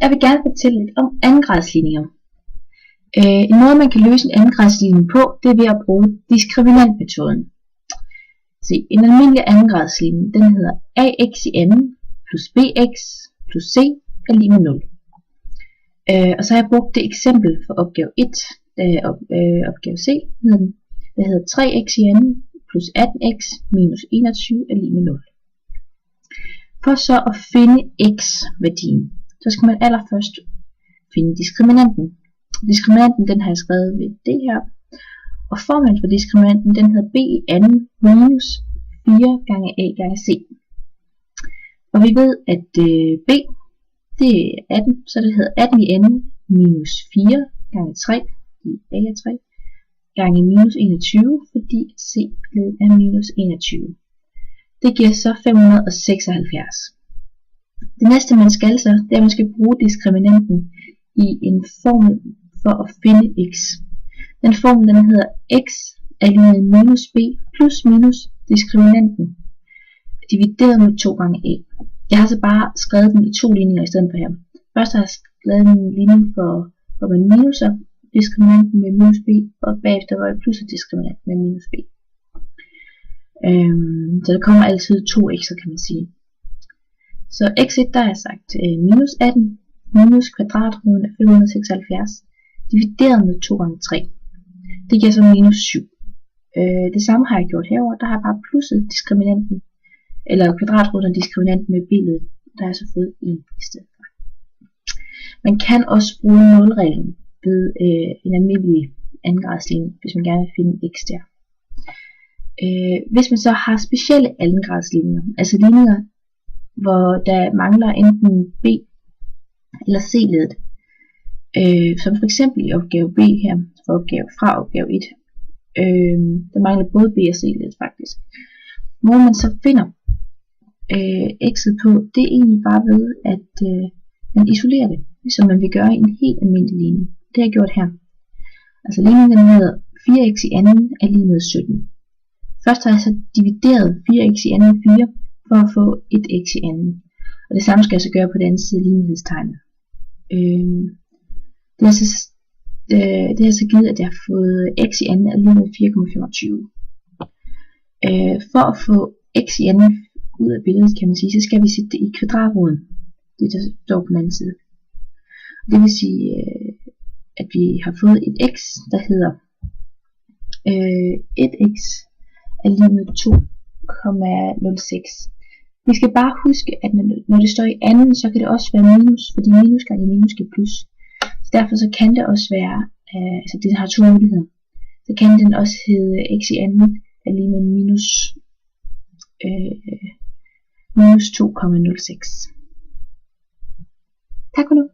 Jeg vil gerne fortælle lidt om andengradsligninger. En måde man kan løse en andengradsligning på, det er ved at bruge diskriminantmetoden. Se, en almindelig andengradsligning, den hedder ax i anden plus bx plus c er lig med 0. Og så har jeg brugt det eksempel for opgave 1, opgave C, der hedder 3x i anden plus 18x minus 21 er lig med 0. For så at finde x-værdien, så skal man allerførst finde diskriminanten. Diskriminanten, den har jeg skrevet ved det her. Og formlen for diskriminanten, den hedder b i anden minus 4 gange a gange c. Og vi ved, at b, det er 18, så det hedder 18 i anden minus 4 gange 3, i a er 3, gange minus 21, fordi c er minus 21. Det giver så 576. Det næste man skal så, det er at man skal bruge diskriminanten i en formel for at finde x. Den formel den hedder x er lig med minus b plus minus diskriminanten divideret med 2 gange a. Jeg har så bare skrevet den i 2 ligninger i stedet for her. Først har jeg skrevet en ligning hvor man minuser diskriminanten med minus b, og bagefter var jeg plusser diskriminanten med minus b. Så der kommer altid 2 x'er, kan man sige. Så x1, der har jeg sagt minus 18 minus kvadratroden af 576 divideret med 2 gange 3. Det giver så minus 7. Det samme har jeg gjort herover. Der har jeg bare plusset diskriminanten, eller kvadratroden af diskriminanten med billedet. Der har jeg så fået 1 i stedet for. Man kan også bruge nulreglen ved en almindelig andengradsligning, hvis man gerne vil finde x der. Hvis man så har specielle andengradsligninger, altså ligninger, hvor der mangler enten b eller c-ledet, som for eksempel i opgave b her, fra opgave 1, der mangler både b og c-ledet faktisk. Hvor man så finder x'et på, det er egentlig bare ved, at man isolerer det, som man vil gøre i en helt almindelig ligning. Det har jeg gjort her. Altså ligningen hedder 4x i anden er lig med 17. Først har jeg så divideret 4x i anden med 4 for at få 1x i anden. Og det samme skal jeg så gøre på den anden side af ligningstegnet. Det har så givet, at jeg har fået x i anden er lig med 4,25. For at få x i anden ud af billedet, kan man sige, så skal vi sætte det i kvadratroden. Det der står på den anden side. Det vil sige, at vi har fået et x, der hedder 1x er lig med 2,06. Vi skal bare huske, at når det står i anden, så kan det også være minus, fordi minus gange minus giver plus. Så derfor så kan det også være, altså det har 2 muligheder. Så kan den også hedde x i anden er lig med minus 2,06. Tak for nu.